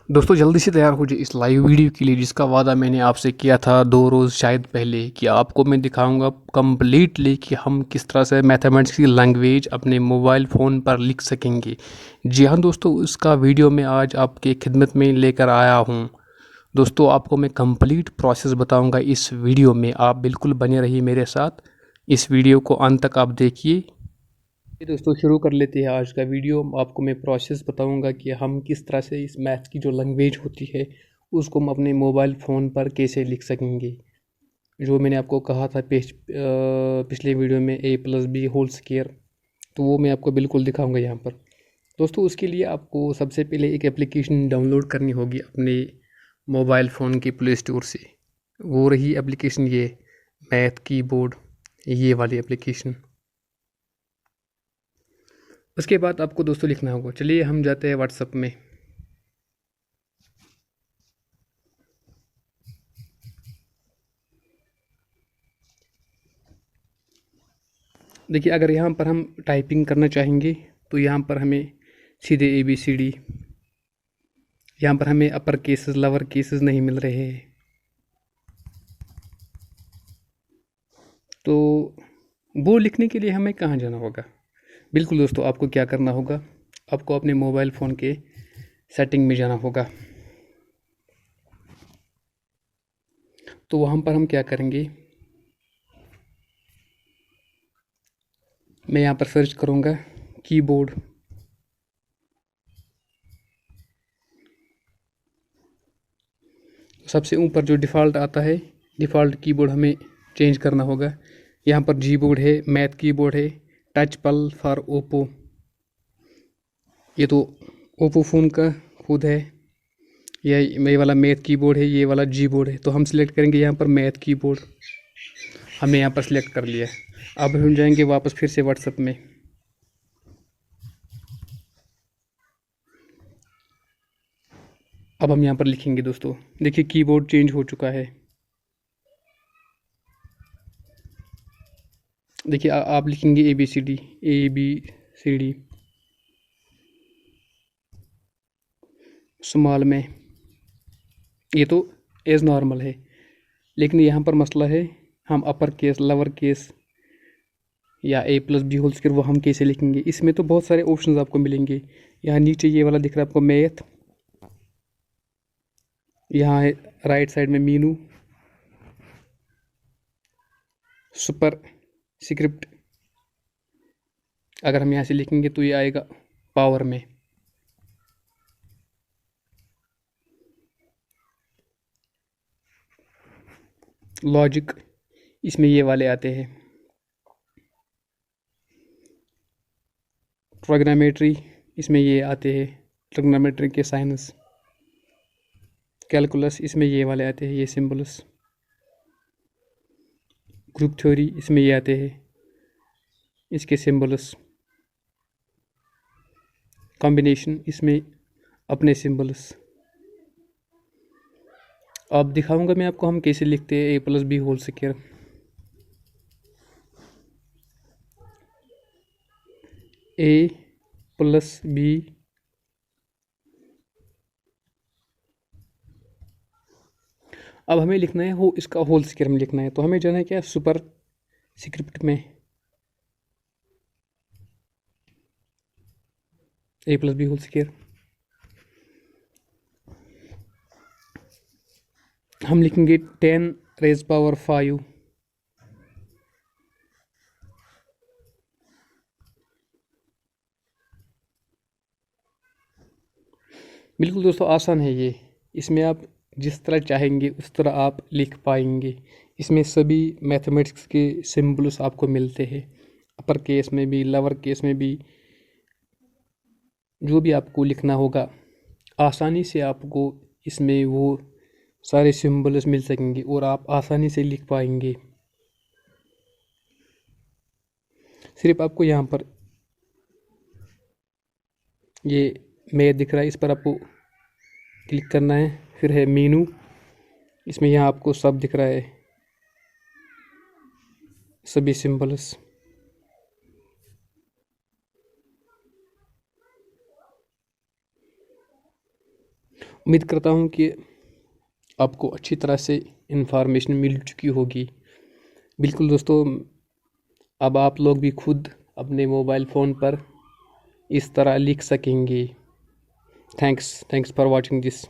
दोस्तों जल्दी से तैयार हो जाइए इस लाइव वीडियो के लिए जिसका वादा मैंने आपसे किया था 2 रोज़ शायद पहले कि आपको मैं दिखाऊंगा कम्प्लीटली कि हम किस तरह से मैथमेटिक्स की लैंग्वेज अपने मोबाइल फ़ोन पर लिख सकेंगे। जी हाँ दोस्तों, उसका वीडियो मैं आज आपके खिदमत में लेकर आया हूँ। दोस्तों आपको मैं कंप्लीट प्रोसेस बताऊंगा इस वीडियो में, आप बिल्कुल बने रहिए मेरे साथ। इस वीडियो को अंत तक आप देखिए। ये दोस्तों शुरू कर लेते हैं आज का वीडियो। आपको मैं प्रोसेस बताऊंगा कि हम किस तरह से इस मैथ की जो लैंग्वेज होती है उसको हम अपने मोबाइल फ़ोन पर कैसे लिख सकेंगे। जो मैंने आपको कहा था पिछले वीडियो में a+b होल स्क्वायर, तो वो मैं आपको बिल्कुल दिखाऊंगा यहाँ पर। दोस्तों उसके लिए आपको सबसे पहले एक एप्लीकेशन डाउनलोड करनी होगी अपने मोबाइल फ़ोन की प्ले स्टोर से। वो रही एप्लीकेशन ये मैथ कीबोर्ड, ये वाली एप्लीकेशन। उसके बाद आपको दोस्तों लिखना होगा, चलिए हम जाते हैं व्हाट्सएप में। देखिए अगर यहाँ पर हम टाइपिंग करना चाहेंगे तो यहाँ पर हमें सीधे ABCD, यहाँ पर हमें अपर केसेस लोअर केसेस नहीं मिल रहे हैं। तो वो लिखने के लिए हमें कहाँ जाना होगा? बिल्कुल दोस्तों, आपको क्या करना होगा, आपको अपने मोबाइल फ़ोन के सेटिंग में जाना होगा। तो वहाँ पर हम क्या करेंगे, मैं यहाँ पर सर्च करूँगा कीबोर्ड। सबसे ऊपर जो डिफ़ॉल्ट आता है, डिफ़ॉल्ट कीबोर्ड हमें चेंज करना होगा। यहाँ पर जी बोर्ड है, मैथ कीबोर्ड है, टच पल फॉर ओप्पो, ये तो ओप्पो फ़ोन का खुद है। ये वाला मैथ कीबोर्ड है, ये वाला जी बोर्ड है। तो हम सिलेक्ट करेंगे यहाँ पर मैथ कीबोर्ड, हमने यहाँ पर सिलेक्ट कर लिया। अब हम जाएंगे वापस फिर से व्हाट्सएप में। अब हम यहाँ पर लिखेंगे दोस्तों, देखिए कीबोर्ड चेंज हो चुका है। देखिए आप लिखेंगे ABCD स्मॉल में, ये तो एज नॉर्मल है। लेकिन यहाँ पर मसला है, हम अपर केस लोअर केस या a+b होल स्क्वायर वो हम कैसे लिखेंगे। इसमें तो बहुत सारे ऑप्शंस आपको मिलेंगे। यहाँ नीचे ये वाला दिख रहा है आपको मैथ, यहाँ है राइट साइड में मीनू, सुपर स्क्रिप्ट। अगर हम यहाँ से लिखेंगे तो ये आएगा पावर में। लॉजिक, इसमें ये वाले आते हैं। ट्रिग्नोमेट्री, इसमें ये आते हैं ट्रिग्नोमेट्री के साइंस। कैलकुलस, इसमें ये वाले आते हैं, ये सिंबल्स। ग्रुप थ्योरी, इसमें ये आते हैं, इसके सिंबल्स। कॉम्बिनेशन, इसमें अपने सिंबल्स। अब दिखाऊंगा मैं आपको हम कैसे लिखते हैं a+b होल स्क्वायर। a+b अब हमें लिखना है हो इसका होल स्क्वायर में लिखना है, तो हमें जाना है क्या, सुपर स्क्रिप्ट में a+b होल स्क्वायर। हम लिखेंगे 10⁵ बिल्कुल दोस्तों आसान है ये। इसमें आप जिस तरह चाहेंगे उस तरह आप लिख पाएंगे। इसमें सभी मैथमेटिक्स के सिंबल्स आपको मिलते हैं, अपर केस में भी लोअर केस में भी। जो भी आपको लिखना होगा आसानी से आपको इसमें वो सारे सिंबल्स मिल सकेंगे और आप आसानी से लिख पाएंगे। सिर्फ आपको यहाँ पर ये मैथ दिख रहा है, इस पर आपको क्लिक करना है। फिर है मीनू, इसमें यहाँ आपको सब दिख रहा है, सभी सिंबल्स। उम्मीद करता हूँ कि आपको अच्छी तरह से इन्फॉर्मेशन मिल चुकी होगी। बिल्कुल दोस्तों, अब आप लोग भी खुद अपने मोबाइल फ़ोन पर इस तरह लिख सकेंगे। Thanks for watching this.